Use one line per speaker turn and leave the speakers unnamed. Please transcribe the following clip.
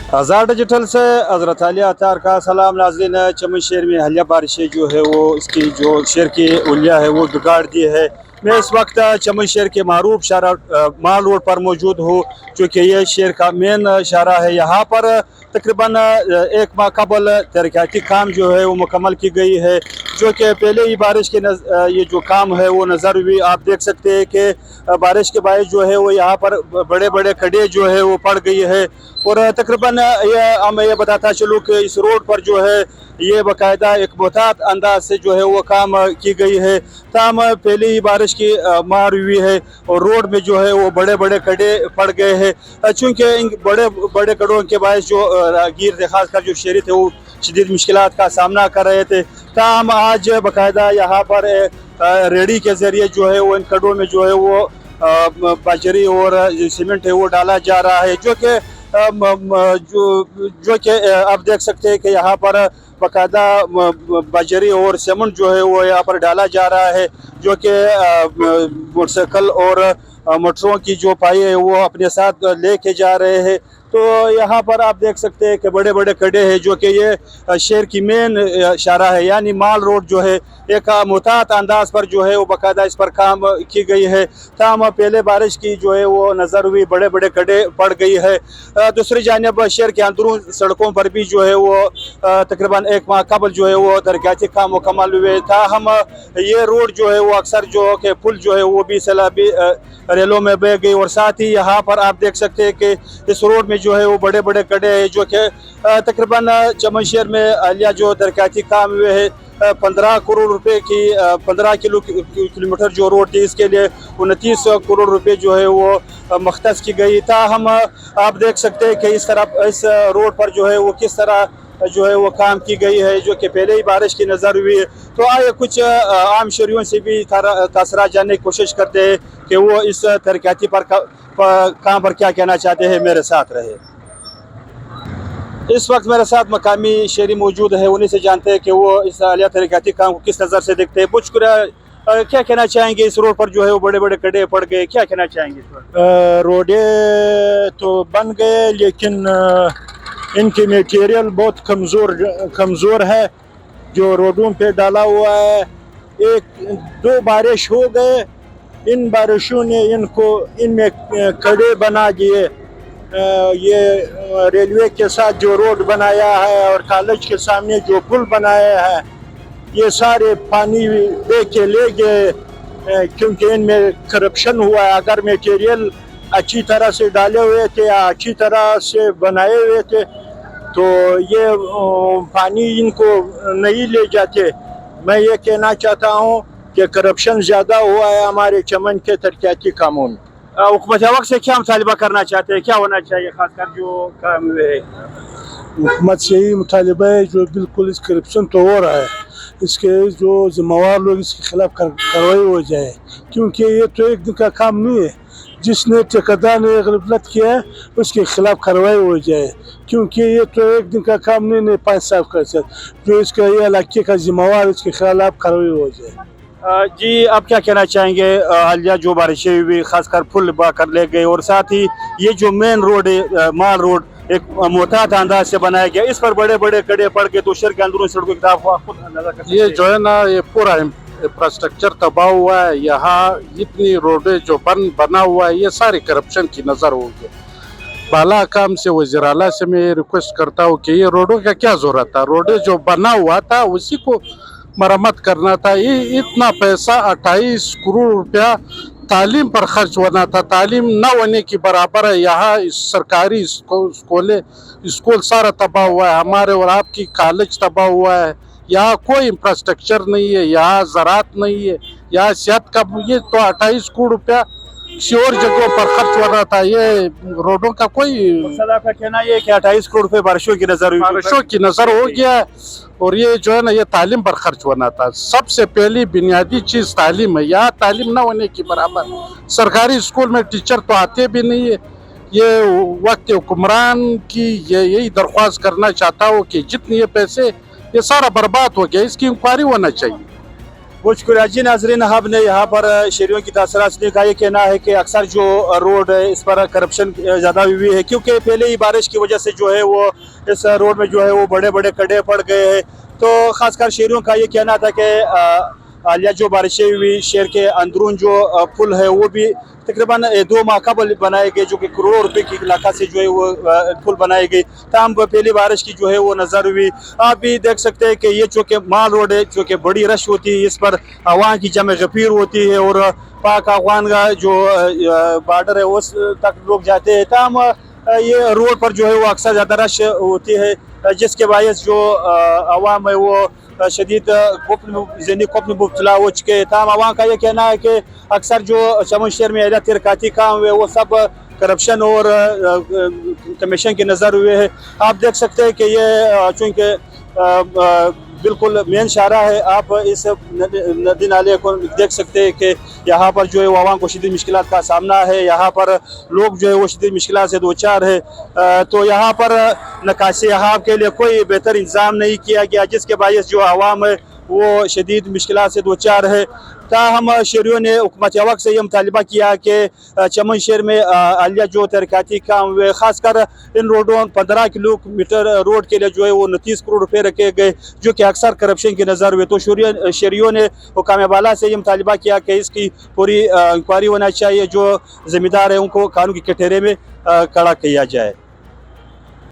आज़ाद digital से हज़रत अली अतार का सलाम। नाज़रीन, चमन शहर में हालिया बारिशें जो है वो इसकी जो शहर की उलिया है वो बिगाड़ दी है। मैं इस वक्त चमन शहर के मारूफ शारा माल रोड पर मौजूद हूँ, चूँकि ये शहर का मेन शारा है। यहाँ पर तकरीबन एक माह कबल तरक्याती काम जो है वो मुकम्मल की गई है, जो कि पहले ही बारिश के ये जो काम है वो नज़र भी आप देख सकते हैं कि बारिश के बायस जो है वो यहाँ पर बड़े बड़े खड्डे जो है वो पड़ गई है। और तकरीबन मैं ये बताता चलूँ कि इस रोड पर जो है ये बाकायदा एक मोहतात अंदाज से जो है वो काम की गई है। ताम पहले ही बारिश की मार हुई है और रोड में जो है वो बड़े बड़े खड्डे पड़ गए हैं। चूँकि इन बड़े बड़े खड्डों के बायस जो राहगीर थे, खासकर जो शहरी थे, वो शदीद मुश्किलात का सामना कर रहे थे। ताम आज बाकायदा यहाँ पर रेडी के ज़रिए जो है वो इन खड्डों में जो है वो बजरी और सीमेंट है वो डाला जा रहा है, जो कि आप देख सकते हैं कि यहाँ पर बाकायदा बजरी और सीमेंट जो है वो यहाँ पर डाला जा रहा है, जो कि मोटरसाइकिल और मोटरों की जो पाई है वो अपने साथ लेके जा रहे हैं। तो यहाँ पर आप देख सकते हैं कि बड़े बड़े खड्डे हैं, जो कि ये शहर की मेन शारा है, यानी माल रोड जो है एक मुहतात अंदाज पर जो है वो बाकायदा इस पर काम की गई है। ताम पहले बारिश की जो है वो नज़र हुई बड़े बड़े खड्डे पड़ गई है। दूसरी जानिब शहर के अंदरून सड़कों पर भी जो है वो तकरीबन एक माह कबल जो है वो तरक्याती काम मुकम्मल हुए था। हम ये रोड जो है वो अक्सर जो कि पुल जो है वो भी सैलाबी रेलों में बह गई, और साथ ही यहाँ पर आप देख सकते हैं कि इस रोड में जो है वो बड़े बड़े खड्डे हैं, जो कि तकरीबन चमन शहर में हालिया जो तरक्याती काम हुए हैं 15 करोड़ रुपए की 15 किलोमीटर जो रोड थी, इसके लिए 29 करोड़ रुपए जो है वो मख्तस की गई था। हम आप देख सकते हैं कि इस तरफ इस रोड पर जो है वो किस तरह जो है वो काम की गई है, जो कि पहले ही बारिश की नज़र हुई है। तो आइए कुछ आम शहरियों से भी तासरात जानने की कोशिश करते हैं कि वो इस तरक्याती पर काम पर क्या कहना चाहते हैं। मेरे साथ रहे। इस वक्त मेरे साथ मकामी शहरी मौजूद है, उन्हीं से जानते हैं कि वो इस हालिया तरक्याती काम को किस नज़र से देखते हैं। कुछ क्या कहना चाहेंगे? इस रोड पर जो है वो बड़े बड़े खड्डे पड़ गए, क्या कहना चाहेंगे इस पर?
रोडे तो बन गए, लेकिन इनकी मटेरियल बहुत कमज़ोर है जो रोडों पे डाला हुआ है। एक दो बारिश हो गए, इन बारिशों ने इनमें खड्डे बना दिए। ये रेलवे के साथ जो रोड बनाया है और कॉलेज के सामने जो पुल बनाया है, ये सारे पानी दे के ले गए, क्योंकि इनमें करप्शन हुआ है। अगर मटेरियल अच्छी तरह से डाले हुए थे या अच्छी तरह से बनाए हुए थे तो ये पानी इनको नहीं ले जाते। मैं ये कहना चाहता हूँ कि करप्शन ज़्यादा हुआ है हमारे चमन के तरक्याती कामों में।
हुकूमत वक्त से क्या मुतालिबा करना चाहते हैं, क्या होना चाहिए खासकर जो काम है?
हुकूमत से ही मुतालिबा है जो बिल्कुल इस करप्शन तो हो रहा है, इसके जो जिम्मेवार लोग इसके खिलाफ कार्रवाई हो जाए, क्योंकि ये तो एक दिन का काम नहीं है। जिसने ठेकेदार ने गलत किया है उसके खिलाफ कार्रवाई हो जाए, क्योंकि ये तो एक दिन का काम नहीं 5 साल का जो इसका ये इलाके का जिम्मेवार, इसके खिलाफ कार्रवाई हो जाए।
जी, आप क्या कहना चाहेंगे? हालिया जो बारिशें हुई खासकर पुल बा कर ले गए, और साथ ही ये जो मेन रोड है माल रोड एक मोहतात अंदाज से बनाया गया, इस पर बड़े बड़े खड्डे पड़ के तो शहर के अंदरूनी सड़कों की तरफ
ये जो है ना ये पूरा इंफ्रास्ट्रक्चर तबाह हुआ है। यहाँ जितनी रोडें जो बना हुआ है ये सारी करप्शन की नज़र होगी। बाला काम से वज़ीर आला से मैं रिक्वेस्ट करता हूँ कि ये रोडों का क्या ज़रूरत था, रोडें जो बना हुआ था उसी को मरम्मत करना था। ये इतना पैसा 28 करोड़ रुपया तालीम पर खर्च होना था, तालीम न होने की बराबर है। यहाँ सरकारी स्कूल सारा तबाह हुआ है, हमारे और आपकी कॉलेज तबाह हुआ है। यहाँ कोई इंफ्रास्ट्रक्चर नहीं है, यहाँ ज़राअत नहीं है, यहाँ सेहत का ये तो 28 करोड़ रुपया किसी और जगहों पर खर्च हो रहा था। ये रोडों का कोई
सर आपका कहना ये कि 28 करोड़ रुपए बारिशों की नज़र
हो गया है। और ये जो है ना ये तालीम पर खर्च होना था। सबसे पहली बुनियादी चीज़ तालीम है, यहाँ तालीम ना होने की बराबर। सरकारी स्कूल में टीचर तो आते भी नहीं है। ये वक्त हुक्मरान की यही दरख्वास्त करना चाहता हूँ कि जितने ये पैसे ये सारा बर्बाद हो गया, इसकी इंक्वायरी होना चाहिए।
बहुत शुक्रिया जी नाजरीन, आपने यहाँ पर शहरियों की तासरात सुनी का ये कहना है कि अक्सर जो रोड है इस पर करप्शन ज़्यादा हुई है, क्योंकि पहले ही बारिश की वजह से जो है वो इस रोड में जो है वो बड़े बड़े खड्डे पड़ गए हैं। तो ख़ासकर शहरियों का ये कहना था कि हालिया जो बारिशें हुई शहर के अंदरून जो पुल है वो भी तकरीबन 2 माह कबल बनाए गए, जो कि करोड़ों रुपए की लागत से जो है वो पुल बनाई गई। तमाम पहली बारिश की जो है वो नज़र हुई। आप भी देख सकते हैं कि ये जो कि माल रोड है, जो कि बड़ी रश होती है, इस पर अवाम की जम गफीर होती है और पाक अफगान का जो बॉर्डर है उस तक लोग जाते हैं। तमाम ये रोड पर जो है वो अक्सर ज़्यादा रश होती है, जिसके बायस जो अवाम है वो शदीद ज़हनी खौफ में मुब्तला हो चुके हैं। तमाम अवाम का ये कहना है कि अक्सर जो चमन शहर में एरिया तरक्याती काम हुए वो सब करप्शन और कमीशन के नज़र हुए हैं। आप देख सकते हैं कि ये चूँकि बिल्कुल मेन शाहरा है, आप इस नदी नाले को देख सकते हैं कि यहाँ पर जो है वो आवाम को शदीद मुश्किलात का सामना है। यहाँ पर लोग जो है वो शदीद मुश्किलात से दो चार है। तो यहाँ पर नकाशी यहाँ के लिए कोई बेहतर इंतज़ाम नहीं किया गया, जिसके बायस जो आवाम है वो शदीद मुश्किलात से दो चार है। ताहम शहरियों ने हुकूमत वक्त से ये मुतालबा किया कि चमन शहर में हालिया जो तरक्याती काम हुए, ख़ासकर इन रोडों 15 किलोमीटर रोड के लिए जो है वो 29 करोड़ रुपए रखे गए, जो कि अक्सर करप्शन के नज़र हुए। तो शहरियों ने हुकाम बाला से ये मुतालबा किया कि इसकी पूरी इंक्वायरी होना चाहिए, जो ज़िम्मेदार है उनको कानून के कटहरे में खड़ा किया जाए।